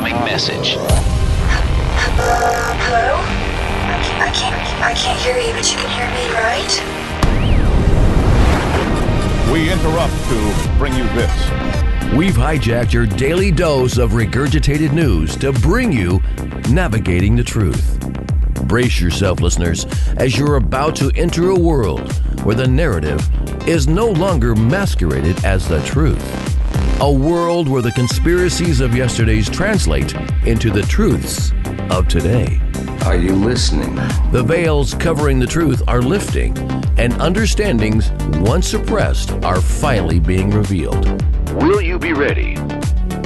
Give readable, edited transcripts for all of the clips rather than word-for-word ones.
incoming message. Hello? I can't hear you, but you can hear me, right? We interrupt to bring you this. We've hijacked your daily dose of regurgitated news to bring you Navigating the Truth. Brace yourself, listeners, as you're about to enter a world where the narrative is no longer masqueraded as the truth. A world where the conspiracies of yesterday's translate into the truths of today. Are you listening? The veils covering the truth are lifting, and understandings once suppressed are finally being revealed. Will you be ready?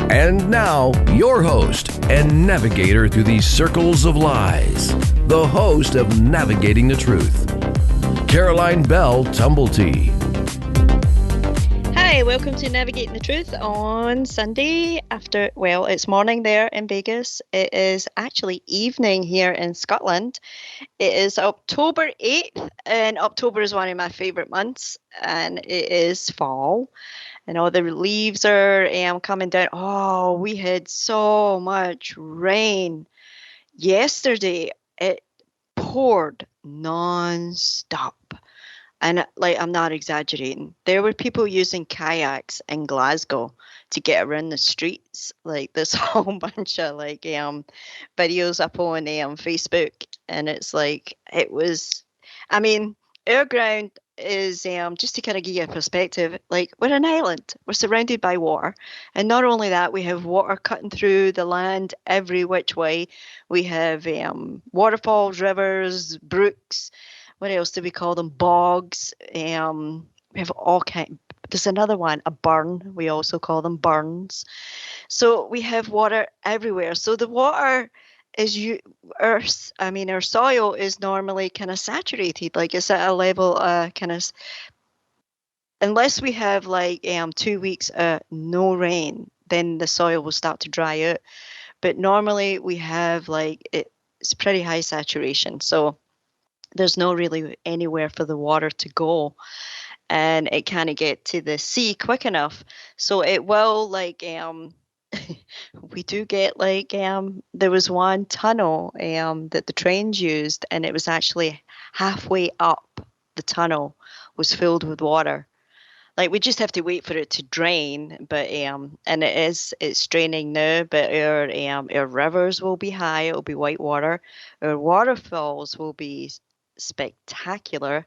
And now, your host and navigator through these circles of lies, the host of Navigating the Truth, Caroline Bell Tumblety. Hi, welcome to Navigating the Truth on Sunday it's morning there in Vegas. It is actually evening here in Scotland. It is October 8th, and October is one of my favourite months, and it is fall. And all the leaves are coming down. Oh, we had so much rain yesterday. It poured non-stop. And I'm not exaggerating. There were people using kayaks in Glasgow to get around the streets. This whole bunch of videos up on Facebook, and our ground is just to kind of give you a perspective. We're an island. We're surrounded by water, and not only that, we have water cutting through the land every which way. We have waterfalls, rivers, brooks. What else do we call them? Bogs. We have all kind. There's another one, a burn. We also call them burns. So we have water everywhere. So the water is our soil is normally kind of saturated. It's at a level unless we have 2 weeks no rain, then the soil will start to dry out. But normally we have it's pretty high saturation. So there's no really anywhere for the water to go, and it can't get to the sea quick enough. So it will we do get there was one tunnel that the trains used, and it was actually halfway up the tunnel was filled with water. We just have to wait for it to drain, but and it's draining now. But our rivers will be high; it'll be white water. Our waterfalls will be spectacular,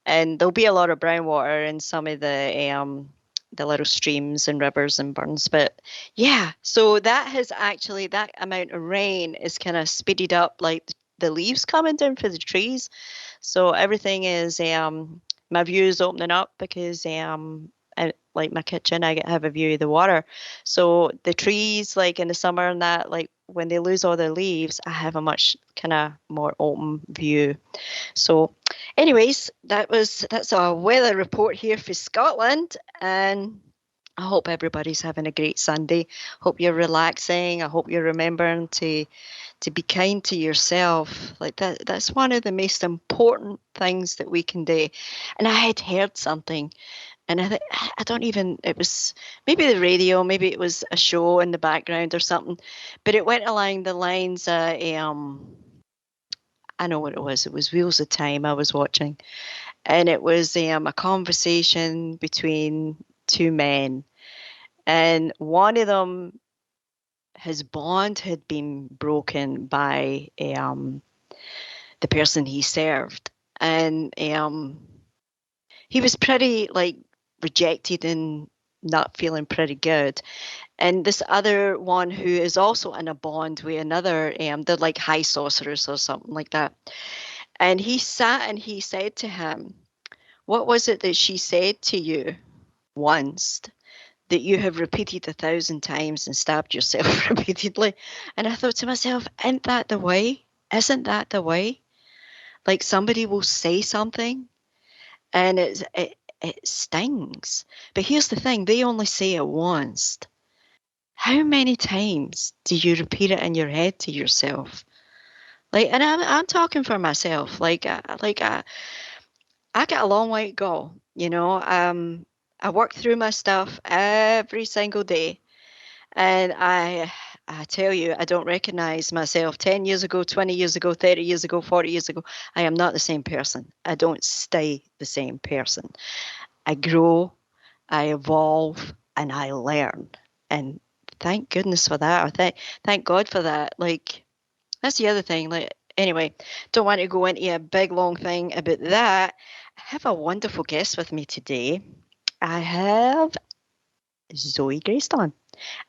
and there'll be a lot of brown water in some of the little streams and rivers and burns. But yeah, so that amount of rain is kind of speeded up the leaves coming down for the trees. So everything is my view is opening up because my kitchen, I have a view of the water. So the trees, in the summer and that, when they lose all their leaves, I have a much kind of more open view. So anyways, that's our weather report here for Scotland, and I hope everybody's having a great Sunday. Hope you're relaxing. I hope you're remembering to be kind to yourself. That's one of the most important things that we can do. And I had heard something, and it was maybe the radio, maybe it was a show in the background or something, but it went along the lines I know what it was. It was Wheels of Time I was watching, and it was a conversation between two men, and one of them, his bond had been broken by the person he served, and he was pretty rejected and not feeling pretty good. And this other one who is also in a bond with another, they're like high sorcerers or something like that. And he sat and he said to him, "What was it that she said to you once that you have repeated 1,000 times and stabbed yourself repeatedly?" And I thought to myself, isn't that the way? Isn't that the way? Somebody will say something and it stings. But here's the thing, they only say it once. How many times do you repeat it in your head to yourself? And I'm talking for myself. I got a long way to go. I work through my stuff every single day, and I I tell you, I don't recognize myself 10 years ago, 20 years ago, 30 years ago, 40 years ago. I am not the same person. I don't stay the same person. I grow, I evolve, and I learn. And thank goodness for that. Or thank God for that. Like, that's the other thing. Like, anyway, don't want to go into a big long thing about that. I have a wonderful guest with me today. I have Zo'i Graestonne,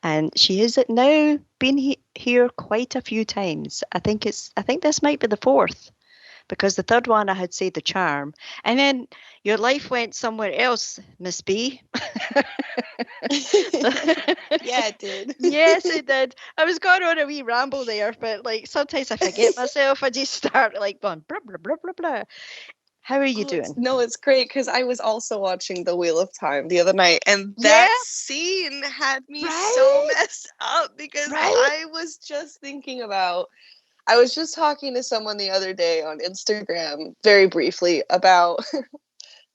and she has now been here quite a few times. I think this might be the fourth, because the third one I had said the charm, and then your life went somewhere else, Miss B. Yeah, it did. Yes, it did. I was going on a wee ramble there, but like sometimes I forget myself. I just start like going blah blah blah blah blah. How are you doing? It's great because I was also watching The Wheel of Time the other night, and that scene had me so messed up because I was just thinking about. I was just talking to someone the other day on Instagram, very briefly, about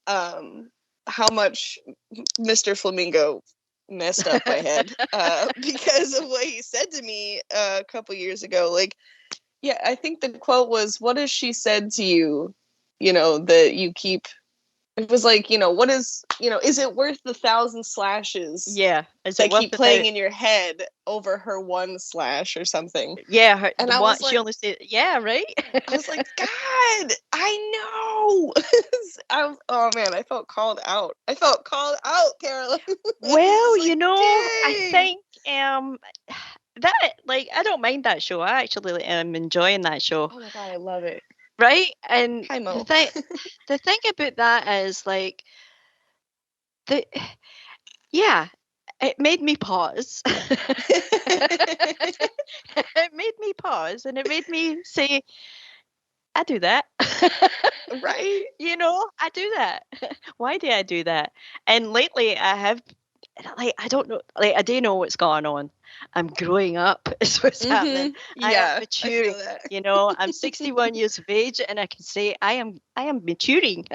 how much Mr. Flamingo messed up my head because of what he said to me a couple years ago. Like, yeah, I think the quote was, "What has she said to you, that you keep?" It was like, what is, is it worth the 1,000 slashes? Yeah. Is that it worth keep playing in your head over her one slash or something? Yeah. And I was she only said, yeah, right? I was like, God, I know. Oh man, I felt called out. Carolyn. Well, like, I think that, like, I don't mind that show. I actually am enjoying that show. Oh my God, I love it. Right? And Hi, Mo. the thing about that is, like, it made me pause. It made me pause, and it made me say, I do that. Right? I do that. Why do I do that? And lately I have, like, I don't know, like, I do know what's going on. I'm growing up is what's happening. I am maturing. I'm 61 years of age, and I can say I am maturing.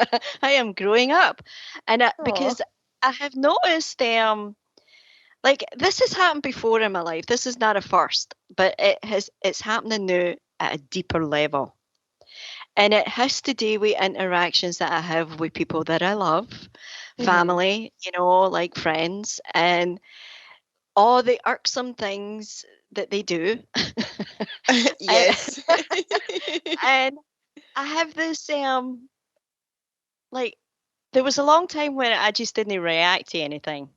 I am growing up. And because I have noticed, like, this has happened before in my life. This is not a first, but it's happening now at a deeper level. And it has to do with interactions that I have with people that I love, family, like friends, and all the irksome things that they do. Yes. And I have this, like, there was a long time when I just didn't react to anything.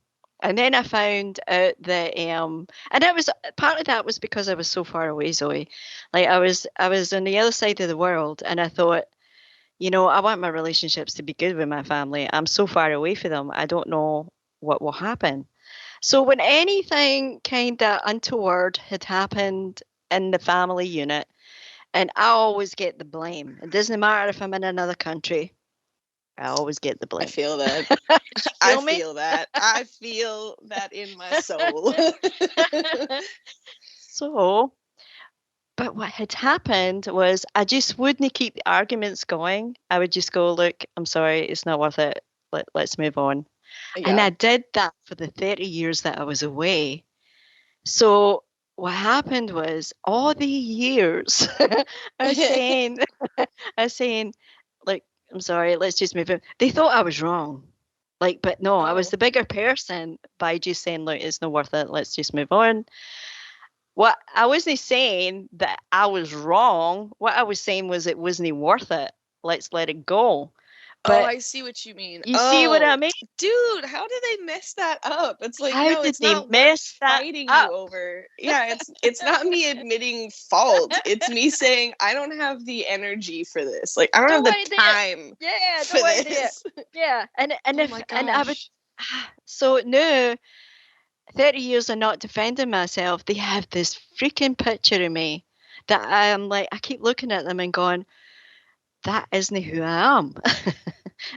And then I found out that, and that was part of that was because I was so far away, Zoe. Like, I was on the other side of the world, and I thought, I want my relationships to be good with my family. I'm so far away from them. I don't know what will happen. So when anything kind of untoward had happened in the family unit, and I always get the blame. It doesn't matter if I'm in another country. I always get the blame. I feel that. Feel that. I feel that in my soul. So, but what had happened was I just wouldn't keep the arguments going. I would just go, look, I'm sorry, it's not worth it. Let's move on. Yeah. And I did that for the 30 years that I was away. So what happened was all the years I was saying, like, I'm sorry, let's just move on. They thought I was wrong. Like, but no, I was the bigger person by just saying, look, it's not worth it. Let's just move on. What I wasn't saying that I was wrong. What I was saying was it wasn't worth it. Let's let it go. But I see what you mean. You see what I mean? Dude, how did they mess that up? It's like, how no, did it's they not mess that fighting up? You over. Yeah, it's not me admitting fault. It's me saying I don't have the energy for this. Like, I don't have the time. Yeah, for this. Yeah, and oh my gosh. and I would. So now, 30 years of not defending myself, they have this freaking picture of me that I am like, I keep looking at them and going, that isn't who I am.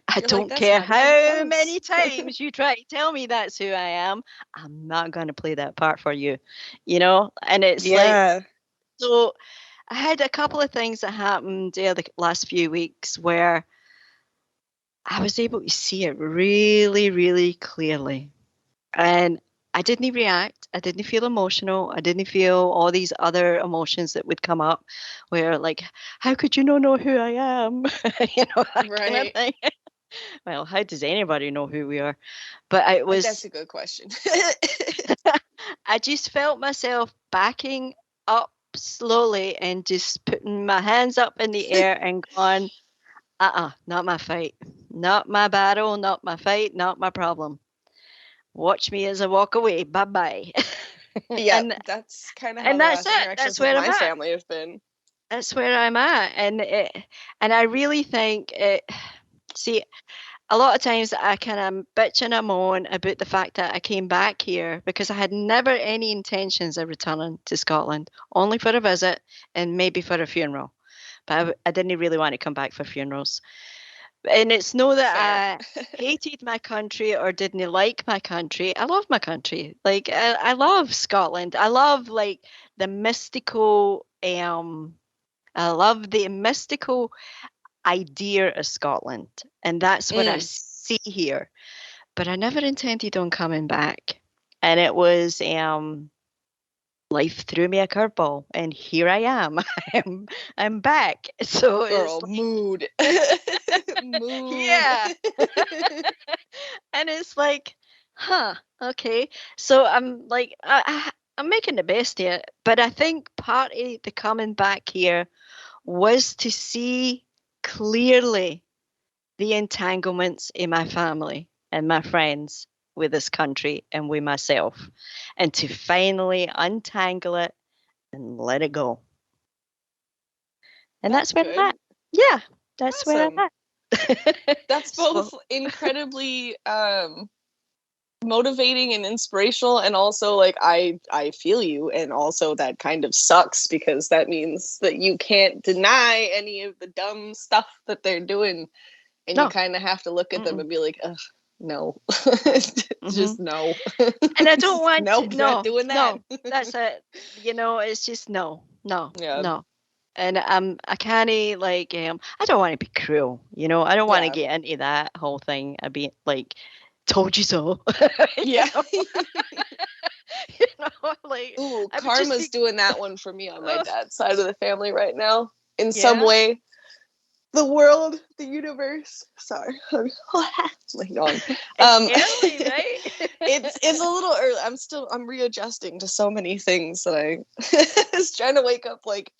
I don't care how many times you try to tell me that's who I am. I'm not going to play that part for you, And it's like, so I had a couple of things that happened the last few weeks where I was able to see it really, really clearly. And I didn't react. I didn't feel emotional. I didn't feel all these other emotions that would come up where like, how could you not know who I am? That kind of Right. thing. Well, how does anybody know who we are? But it That's was, a good question. I just felt myself backing up slowly and just putting my hands up in the air and going, not my fight. Not my battle, not my fight, not my problem. Watch me as I walk away. Bye bye. Yeah, and that's kind of how and the that's last it. That's interactions with where I'm my at. family have been. That's where I'm at. And I really think it. See, a lot of times I kind of bitch and I moan about the fact that I came back here because I had never any intentions of returning to Scotland, only for a visit and maybe for a funeral. But I didn't really want to come back for funerals. And it's no that Fair. I hated my country or didn't like my country. I love my country. Like I love Scotland. I love like the mystical I love the mystical idea of Scotland. And that's what I Mm. see here. But I never intended on coming back. And it was life threw me a curveball and here I am. I'm back. So it's Girl, mood. Mood. yeah. And it's like, huh, okay. So I'm like, I'm making the best of it. But I think part of the coming back here was to see clearly the entanglements in my family and my friends with this country and with myself, and to finally untangle it and let it go. And That's that's where I'm good. at. Yeah, that's where I'm Awesome. at. That's both So, incredibly motivating and inspirational, and also like I feel you, and also that kind of sucks because that means that you can't deny any of the dumb stuff that they're doing, and you no. kind of have to look at them Mm-mm. and be like, ugh, no. Mm-hmm. Just no. And I don't want to. Nope, not doing that. No, that's it. It's just no, no, Yeah. no. And I can't like I don't want to be cruel. I don't want to Yeah. get into that whole thing. I'd be like, told you so. Yeah. Like Ooh, I would just karma's be. doing that one for me on my Oh, dad's side of the family right now. In some yeah. way, the world, the universe. Sorry, my yawn. It's early, It's a right? little early. I'm readjusting to so many things that I was trying to wake up like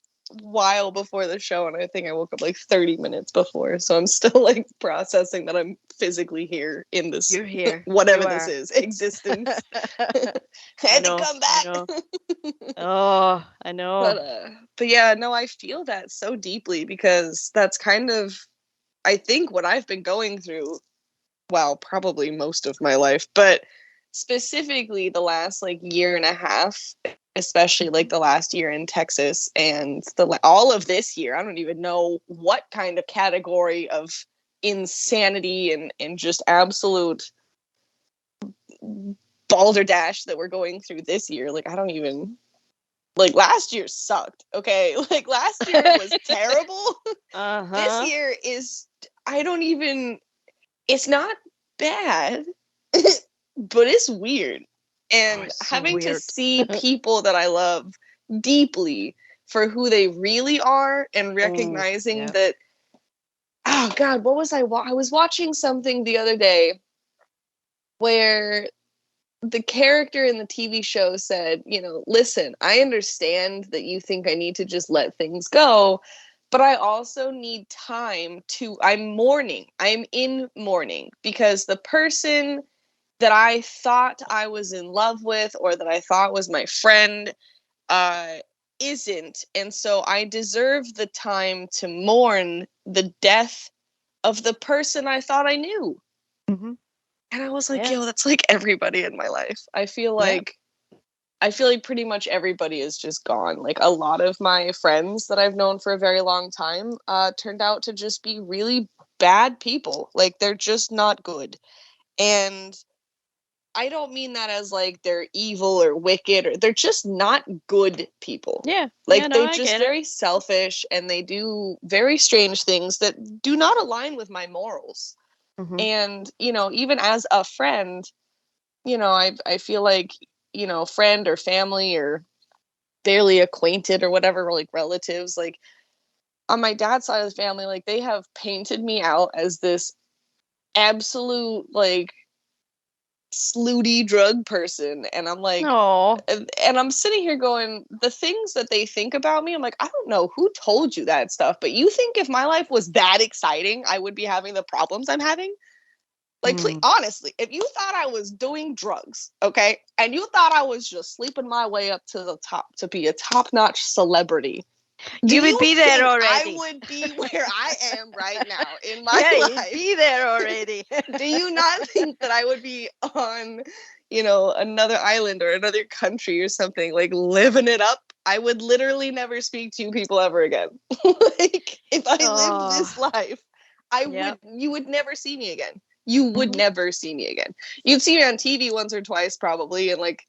while before the show, and I think I woke up like 30 minutes before, so I'm still like processing that I'm physically here in this You're here. whatever You this are. is existence. I I had to know. come I back. know. Oh, I know. But yeah, no, I feel that so deeply because that's kind of, I think, what I've been going through, well, probably most of my life, but specifically the last like year and a half, especially like the last year in Texas, and all of this year. I don't even know what kind of category of insanity and just absolute balderdash that we're going through this year. Like, I don't even, like, last year sucked. Okay. Like, last year was terrible. This year is, I don't even, it's not bad, but it's weird. Oh, And it's so having to weird. see people that I love deeply for who they really are, and Oh, recognizing yeah. that, oh God, what was I was watching something the other day where the character in the TV show said, listen, I understand that you think I need to just let things go, but I also need time I'm mourning. I'm in mourning because the person that I thought I was in love with or that I thought was my friend uh, isn't. And so I deserve the time to mourn the death of the person I thought I knew. Mm-hmm. And I was like, Yeah. yo, that's like everybody in my life. I feel Yeah. like pretty much everybody is just gone. Like, a lot of my friends that I've known for a very long time turned out to just be really bad people. Like, they're just not good. And I don't mean that as like they're evil or wicked, or they're just not good people. Yeah. Yeah, Like, no, they're I just get it. very selfish and they do very strange things that do not align with my morals. Mm-hmm. And, even as a friend, I feel like, friend or family or barely acquainted or whatever, or like relatives, like on my dad's side of the family, like they have painted me out as this absolute like slutty drug person, and I'm like, Oh, and I'm sitting here going, the things that they think about me, I'm like, I don't know who told you that stuff, but you think if my life was that exciting, I would be having the problems I'm having? Like, please, honestly, if you thought I was doing drugs, okay, and you thought I was just sleeping my way up to the top to be a top-notch celebrity, you would be there already. I would be where I am right now in my life. You'd be there already. Do you not think that I would be on, another island or another country or something, like living it up? I would literally never speak to you people ever again. Like, if I lived this life, you would never see me again. You would never see me again. You'd see me on TV once or twice probably, and like,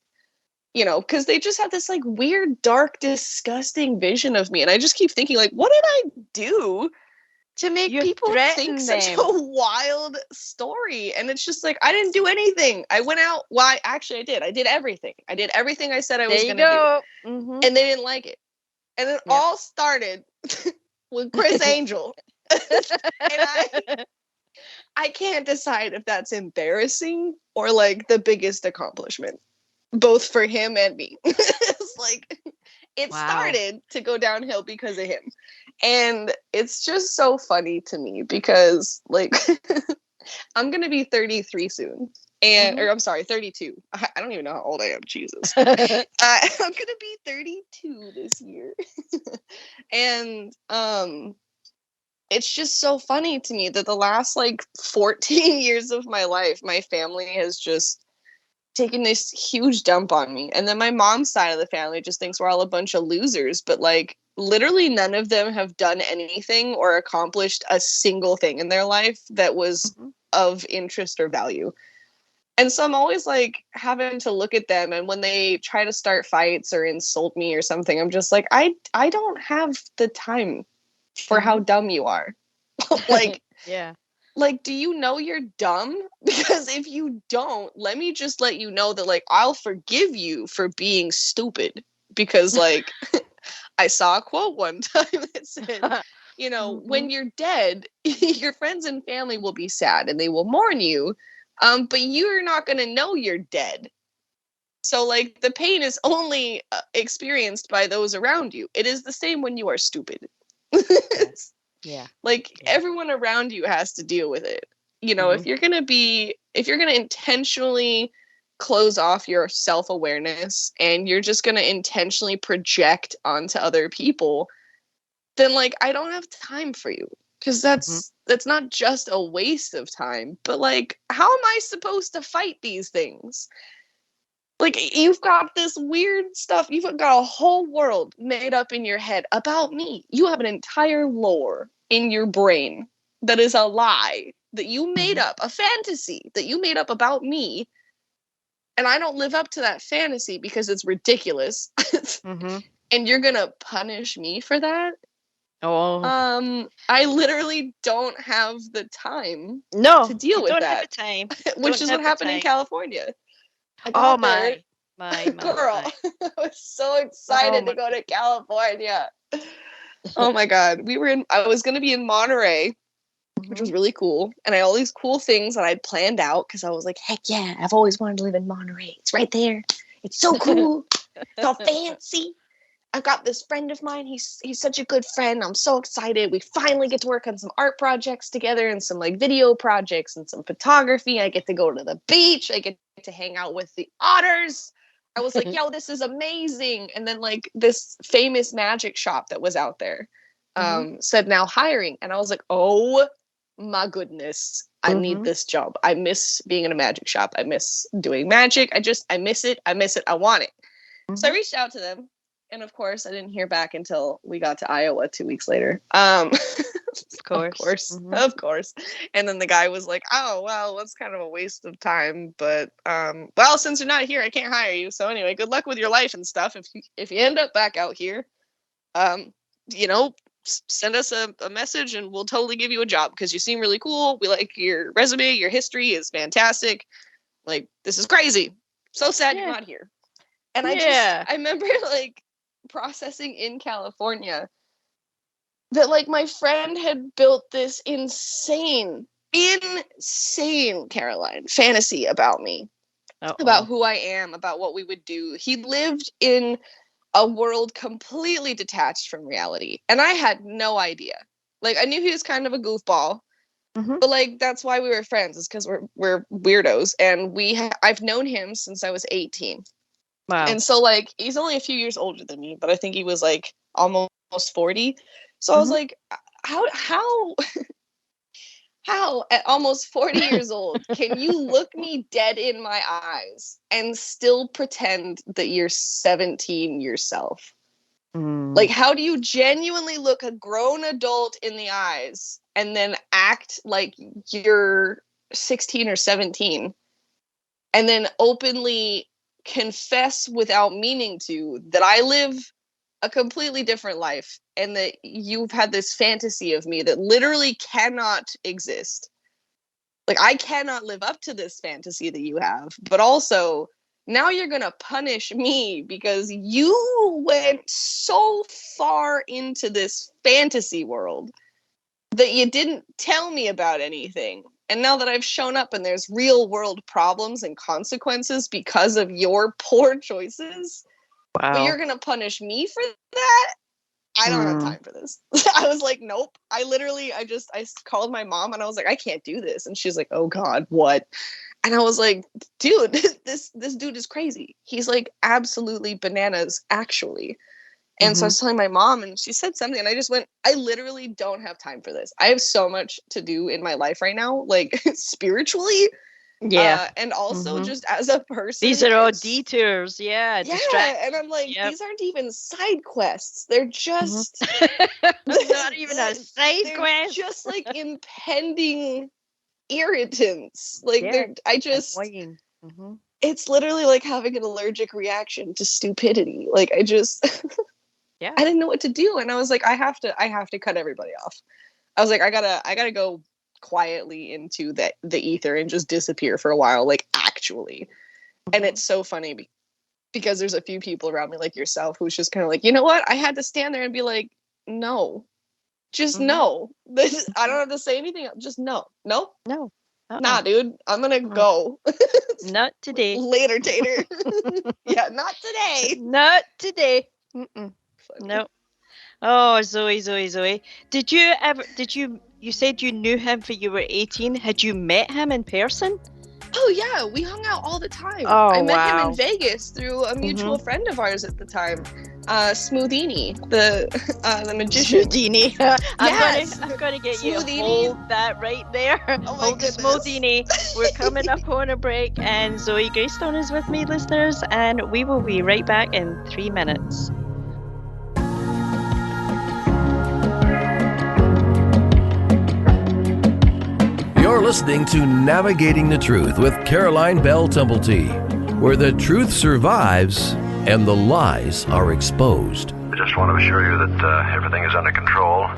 because they just have this like weird, dark, disgusting vision of me. And I just keep thinking, like, what did I do to make people think such a wild story? And it's just like, I didn't do anything. I went out. Actually, I did. I did everything. I did everything I said I was going to do. And they didn't like it. And it all started with Chris Angel. And I can't decide if that's embarrassing or like the biggest accomplishment, both for him and me. It's like, it started to go downhill because of him. And it's just so funny to me because like, I'm going to be 33 soon. Or I'm sorry, 32. I don't even know how old I am. Jesus. I'm going to be 32 this year. And, it's just so funny to me that the last like 14 years of my life, my family has just taken this huge dump on me. And then my mom's side of the family just thinks we're all a bunch of losers. But like literally none of them have done anything or accomplished a single thing in their life that was of interest or value. And so I'm always like having to look at them. And when they try to start fights or insult me or something, I'm just like, I don't have the time for how dumb you are. Like, like, do you know you're dumb? Because if you don't, let me just let you know that like I'll forgive you for being stupid. Because like I saw a quote one time that said, when you're dead, your friends and family will be sad and they will mourn you, but you're not going to know you're dead. So like the pain is only experienced by those around you. It is the same when you are stupid. Everyone around you has to deal with it. If you're going to intentionally close off your self-awareness and you're just going to intentionally project onto other people, then like I don't have time for you, because that's not just a waste of time, but like how am I supposed to fight these things? Like, you've got this weird stuff. You've got a whole world made up in your head about me. You have an entire lore in your brain that is a lie that you made up, a fantasy that you made up about me. And I don't live up to that fantasy because it's ridiculous. And you're going to punish me for that? I literally don't have the time to deal with that. Which is what happened in California. My girl. I was so excited to go to California. Oh my God. I was going to be in Monterey, which was really cool. And I had all these cool things that I'd planned out because I was like, heck yeah, I've always wanted to live in Monterey. It's right there. It's so cool. It's all fancy. I've got this friend of mine. He's such a good friend. I'm so excited. We finally get to work on some art projects together and some like video projects and some photography. I get to go to the beach. I get to hang out with the otters. I was like, yo, this is amazing. And then like this famous magic shop that was out there said now hiring. And I was like, oh my goodness, I need this job. I miss being in a magic shop. I miss doing magic. I miss it. I want it. So I reached out to them. And of course, I didn't hear back until we got to Iowa 2 weeks later. Of course. And then the guy was like, oh, well, that's kind of a waste of time. But, well, since you're not here, I can't hire you. So anyway, good luck with your life and stuff. If you end up back out here, send us a message and we'll totally give you a job because you seem really cool. We like your resume. Your history is fantastic. Like, this is crazy. So sad you're not here. And I remember like processing in California that like my friend had built this insane Caroline fantasy about me, about who I am, about what we would do. He lived in a world completely detached from reality, and I had no idea. Like, I knew he was kind of a goofball, but like that's why we were friends, is because we're weirdos, and I've known him since I was 18. Wow. And so like he's only a few years older than me, but I think he was like almost 40. So I was like, how at almost 40 years old can you look me dead in my eyes and still pretend that you're 17 yourself? Like, how do you genuinely look a grown adult in the eyes and then act like you're 16 or 17 and then openly confess without meaning to that I live a completely different life and that you've had this fantasy of me that literally cannot exist? Like, I cannot live up to this fantasy that you have, but also now you're gonna punish me because you went so far into this fantasy world that you didn't tell me about anything. And now that I've shown up and there's real world problems and consequences because of your poor choices, but you're gonna punish me for that? I don't have time for this. I was like, nope. I called my mom and I was like, I can't do this. And she's like, oh God, what? And I was like, dude, this dude is crazy. He's like absolutely bananas, actually. And so I was telling my mom and she said something and I just went, I literally don't have time for this. I have so much to do in my life right now, like spiritually. Yeah. And also just as a person. These are all detours. Yeah. And I'm like, these aren't even side quests. They're just not even a side quest. Just like impending irritants. Like it's literally like having an allergic reaction to stupidity. Like I didn't know what to do. And I was like, I have to cut everybody off. I was like, I gotta go quietly into the ether and just disappear for a while, like actually. And it's so funny because there's a few people around me like yourself who's just kind of like, you know what? I had to stand there and be like, no, just no. I don't have to say anything. Just no. Nah, dude, I'm gonna go. Not today. Later, Tater. Yeah, not today. Not today. No. Oh, Zoe. You said you knew him when you were 18. Had you met him in person? Oh, yeah. We hung out all the time. Oh, I met him in Vegas through a mutual friend of ours at the time. Smoothini, the magician. Smoothini. I'm gonna get you to hold that right there. Oh my goodness. Smoothini. We're coming up on a break, and Zo'i Graestonne is with me, listeners, and we will be right back in 3 minutes. You're listening to Navigating the Truth with Caroline Bell Tumblety, where the truth survives and the lies are exposed. I just want to assure you that everything is under control.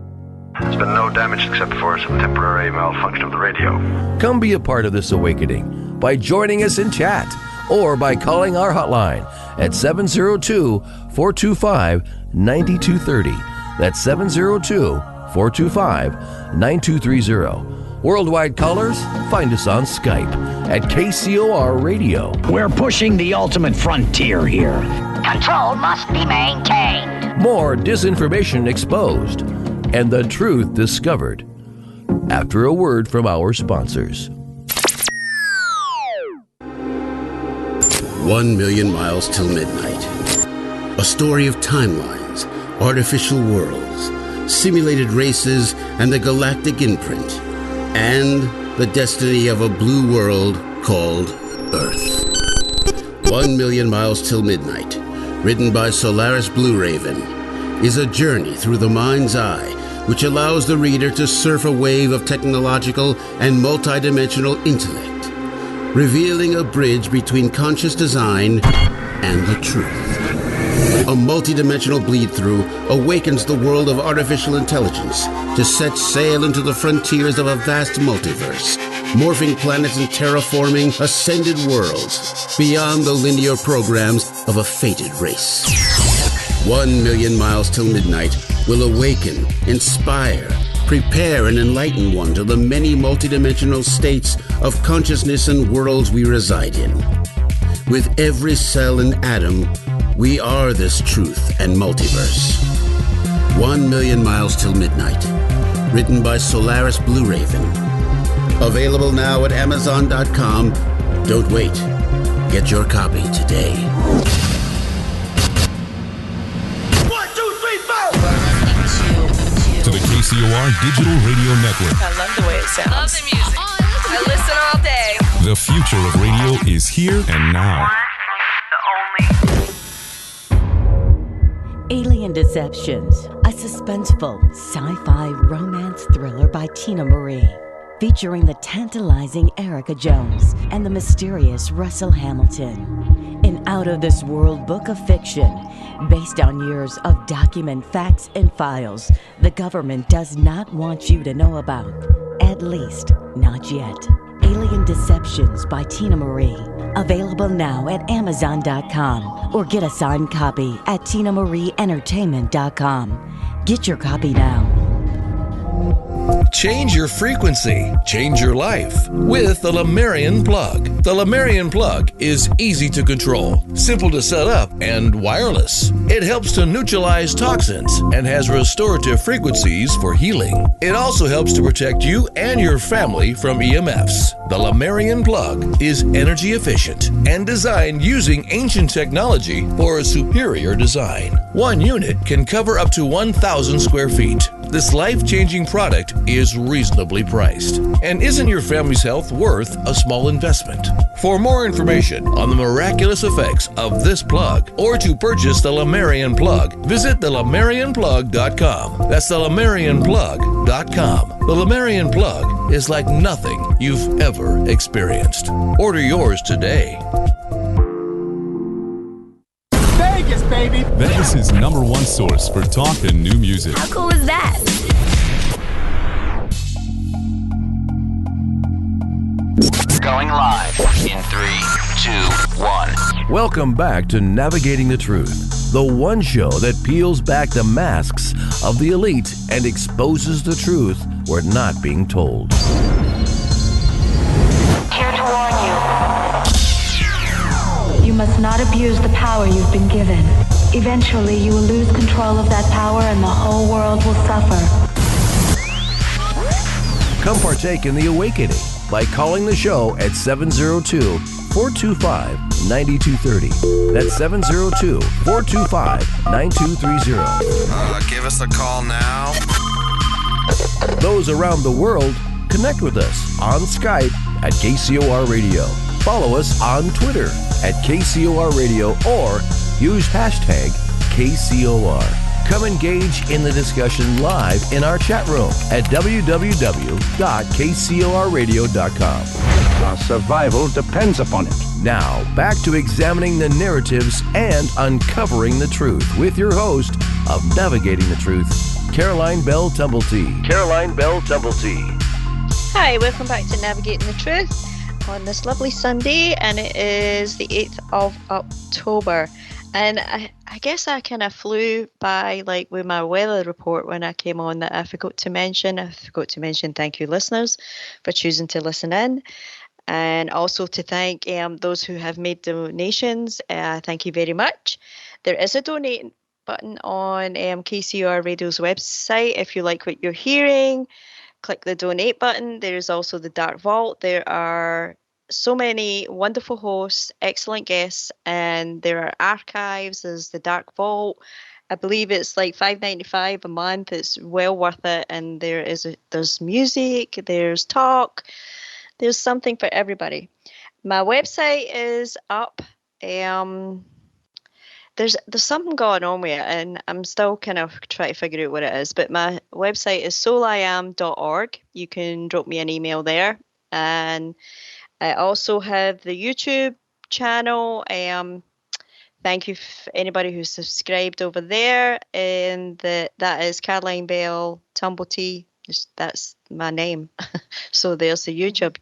There's been no damage except for some temporary malfunction of the radio. Come be a part of this awakening by joining us in chat or by calling our hotline at 702-425-9230. That's 702-425-9230. Worldwide callers, find us on Skype at KCOR Radio. We're pushing the ultimate frontier here. Control must be maintained. More disinformation exposed and the truth discovered. After a word from our sponsors. 1 million miles till midnight. A story of timelines, artificial worlds, simulated races, and the galactic imprint. And the destiny of a blue world called Earth. 1 million miles till midnight, written by Solaris Blue Raven, is a journey through the mind's eye which allows the reader to surf a wave of technological and multidimensional intellect, revealing a bridge between conscious design and the truth. A multidimensional bleed-through awakens the world of artificial intelligence to set sail into the frontiers of a vast multiverse. morphing planets and terraforming ascended worlds beyond the linear programs of a fated race. 1 million miles till midnight will awaken, inspire, prepare, and enlighten one to the many multidimensional states of consciousness and worlds we reside in. With every cell and atom, we are this truth and multiverse. 1 million miles till midnight. Written by Solaris Blue Raven. Available now at Amazon.com. Don't wait. Get your copy today. 1, 2, 3, 4. To the KCOR Digital Radio Network. I love the way it sounds. Love the music. I listen all day. The future of radio is here and now. Alien Deceptions, a suspenseful sci-fi romance thriller by Tina Marie, featuring the tantalizing Erica Jones and the mysterious Russell Hamilton. An out-of-this-world book of fiction based on years of document facts and files the government does not want you to know about, at least not yet. Alien Deceptions by Tina Marie. Available now at Amazon.com or get a signed copy at TinaMarieEntertainment.com. Get your copy now. Change your frequency, change your life with the Lemurian Plug. The Lemurian Plug is easy to control, simple to set up, and wireless. It helps to neutralize toxins and has restorative frequencies for healing. It also helps to protect you and your family from EMFs. The Lemurian Plug is energy efficient and designed using ancient technology for a superior design. One unit can cover up to 1,000 square feet. This life-changing product is reasonably priced. And isn't your family's health worth a small investment? For more information on the miraculous effects of this plug or to purchase the Lemurian Plug, visit thelemurianplug.com. That's thelemurianplug.com. The Lemurian Plug is like nothing you've ever experienced. Order yours today. Vegas, baby. Vegas is #1 source for talk and new music. How cool is that? Going live in 3, 2, 1. Welcome back to Navigating the Truth, the one show that peels back the masks of the elite and exposes the truth we're not being told. Here to warn you. You must not abuse the power you've been given. Eventually, you will lose control of that power and the whole world will suffer. Come partake in the awakening by calling the show at 702-425-9230. That's 702-425-9230. Give us a call now. Those around the world, connect with us on Skype at KCOR Radio. Follow us on Twitter at KCOR Radio or use hashtag KCOR. Come engage in the discussion live in our chat room at www.kcorradio.com. Our survival depends upon it. Now, back to examining the narratives and uncovering the truth with your host of Navigating the Truth, Caroline Bell Tumblety. Caroline Bell Tumblety. Hi, welcome back to Navigating the Truth on this lovely Sunday, and it is the 8th of October. And I guess I kind of flew by like with my weather report when I came on that I forgot to mention thank you listeners for choosing to listen in, and also to thank those who have made donations. Thank you very much. There is a donate button on KCOR Radio's website. If you like what you're hearing, click the donate button. There's also the Dark Vault. There are so many wonderful hosts, excellent guests, and there are archives. There's the Dark Vault. I believe it's like $5.95 a month. It's well worth it. And there's music, there's talk, there's something for everybody. My website is up. There's something going on with it, and I'm still kind of trying to figure out what it is. But my website is souliam.org. You can drop me an email there, and I also have the YouTube channel. Thank you for anybody who's subscribed over there. And that is Caroline Bell Tumblety That's my name. So there's the YouTube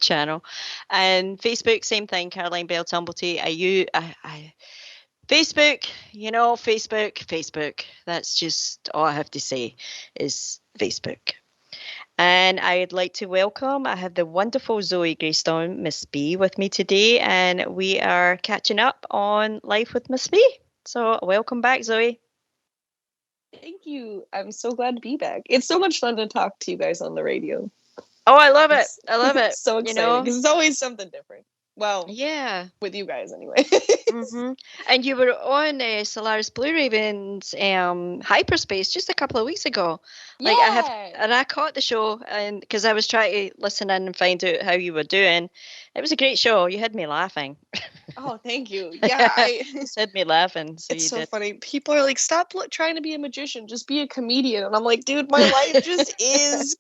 channel. And Facebook, same thing, Caroline Bell Tumblety. Facebook, Facebook. That's just all I have to say is Facebook. And I'd like to welcome, I have the wonderful Zo'i Graestonne, Miss B, with me today, and we are catching up on Life with Miss B. So welcome back, Zoe. Thank you. I'm so glad to be back. It's so much fun to talk to you guys on the radio. Oh, I love it. I love it. So exciting because it's always something different. Well, yeah, with you guys anyway. And you were on Solaris Blue Raven's hyperspace just a couple of weeks ago. Like I caught the show, and because I was trying to listen in and find out how you were doing. It was a great show. You had me laughing. Oh, thank you. Yeah, you had me laughing. So it's so funny. People are like, "Stop trying to be a magician. Just be a comedian." And I'm like, dude, my life just is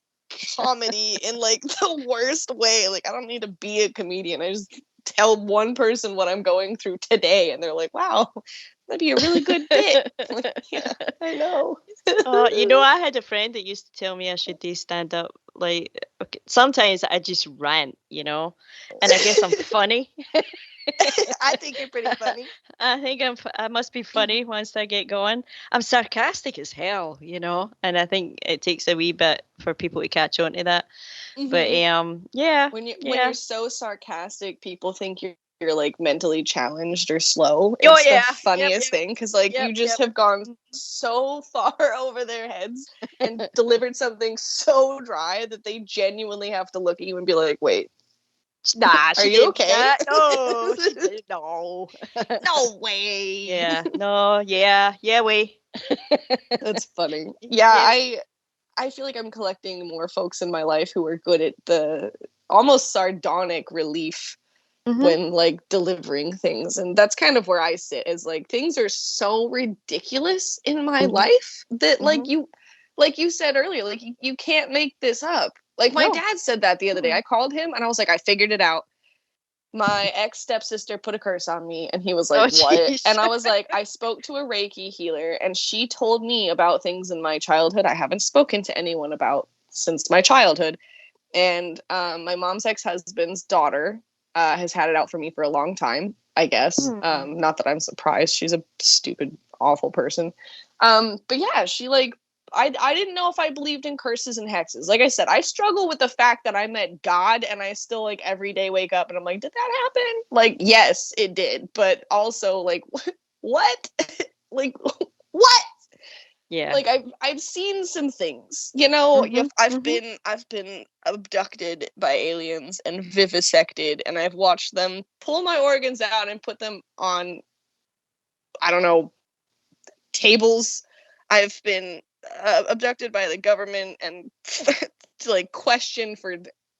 comedy in like the worst way. Like, I don't need to be a comedian. I just tell one person what I'm going through today, and they're like, "Wow, that'd be a really good bit." Like, yeah, I know. I had a friend that used to tell me I should do stand up. Like, okay, sometimes I just rant, and I guess I'm funny. I think you're pretty funny. I think I must be funny once I get going. I'm sarcastic as hell, and I think it takes a wee bit for people to catch on to that. But yeah. When you're so sarcastic, people think you're like mentally challenged or slow. It's the funniest thing because you just have gone so far over their heads and delivered something so dry that they genuinely have to look at you and be like, "Wait. Nah, are you okay?" No, no, no way. Yeah, no, yeah, way. That's funny. Yeah, I feel like I'm collecting more folks in my life who are good at the almost sardonic relief when delivering things, and that's kind of where I sit. Is like things are so ridiculous in my life that like you said earlier, like you can't make this up. Like my dad said that the other day. I called him and I was like, I figured it out. My ex stepsister put a curse on me, and he was like, "What?" Geez. And I was like, I spoke to a Reiki healer, and she told me about things in my childhood I haven't spoken to anyone about since my childhood. And my mom's ex-husband's daughter has had it out for me for a long time, I guess. Not that I'm surprised. She's a stupid, awful person. But yeah, she I didn't know if I believed in curses and hexes. Like I said, I struggle with the fact that I met God, and I still every day wake up and I'm like, did that happen? Like, yes, it did. But also what? Like, what? Yeah. Like I've seen some things, I've been abducted by aliens and vivisected, and I've watched them pull my organs out and put them on, I don't know, tables. I've been abducted by the government and questioned for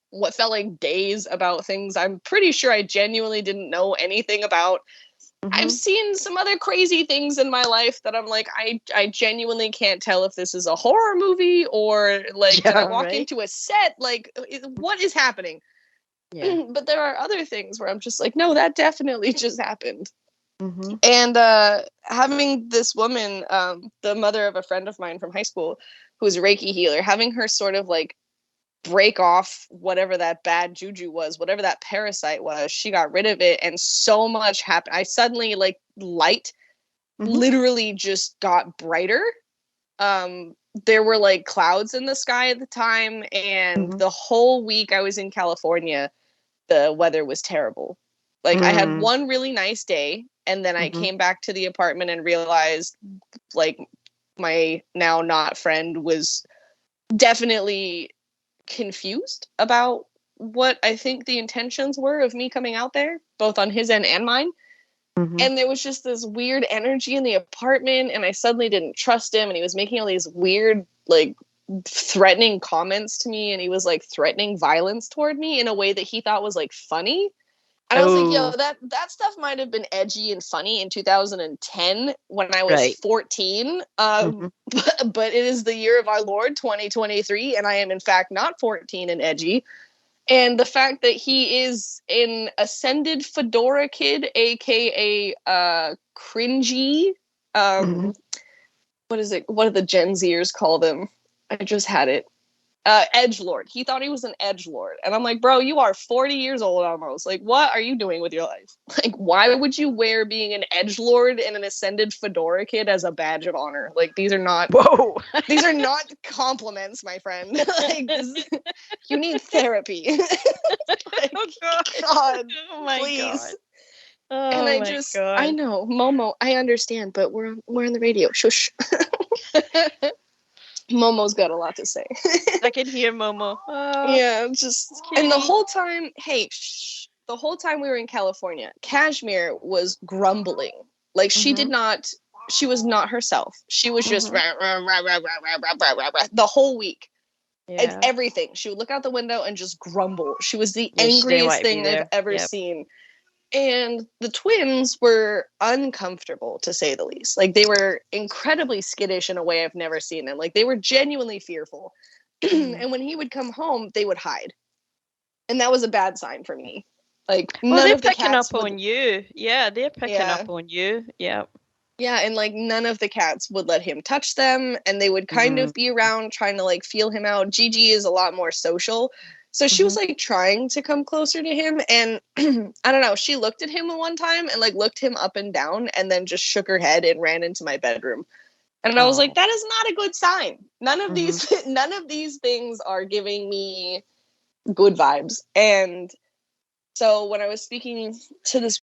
what felt like days about things I'm pretty sure I genuinely didn't know anything about. I've seen some other crazy things in my life that I'm like, I genuinely can't tell if this is a horror movie or did I walk into a set? Like, what is happening? Yeah. But there are other things where I'm just like, no, that definitely just happened. And having this woman, the mother of a friend of mine from high school, who's a Reiki healer, having her sort of break off whatever that bad juju was, whatever that parasite was, she got rid of it, and so much happened. I suddenly light literally just got brighter. There were clouds in the sky at the time, and the whole week I was in California, the weather was terrible. I had one really nice day, and then I came back to the apartment and realized my now not friend was definitely confused about what I think the intentions were of me coming out there, both on his end and mine. And there was just this weird energy in the apartment, and I suddenly didn't trust him, and he was making all these weird threatening comments to me, and he was threatening violence toward me in a way that he thought was funny. And I was like, yo, that stuff might have been edgy and funny in 2010 when I was 14. But it is the year of our Lord, 2023, and I am in fact not 14 and edgy. And the fact that he is an ascended fedora kid, aka cringy, what is it? What do the Gen Zers call them? I just had it. Edgelord. He thought he was an edgelord. And I'm like, bro, you are 40 years old almost. Like, what are you doing with your life? Like, why would you wear being an edgelord and an ascended fedora kid as a badge of honor? Like, these are not these are not compliments, my friend. Like, you need therapy. Like, God, oh my please. God. Oh and I my just, God. I know, Momo, I understand, but we're on the radio. Shush. Momo's got a lot to say. I can hear Momo. Oh, yeah, just and the whole time, the whole time we were in California, Kashmir was grumbling. Like she did not, she was not herself. She was just rah, rah, rah, rah, rah, rah, rah, rah, rah, the whole week. And everything. She would look out the window and just grumble. She was the angriest thing I've ever seen. And the twins were uncomfortable, to say the least. Like, they were incredibly skittish in a way I've never seen them. Like, they were genuinely fearful. And when he would come home, they would hide. And that was a bad sign for me. Like, none of the cats... they're picking up on you. Yeah, they're picking up on you. Yeah. Yeah, and, like, none of the cats would let him touch them. And they would kind of be around trying to, like, feel him out. Gigi is a lot more social. So she was, like, trying to come closer to him, and I don't know, she looked at him one time and, like, looked him up and down and then just shook her head and ran into my bedroom. And I was like, that is not a good sign. None of these things are giving me good vibes. And so when I was speaking to this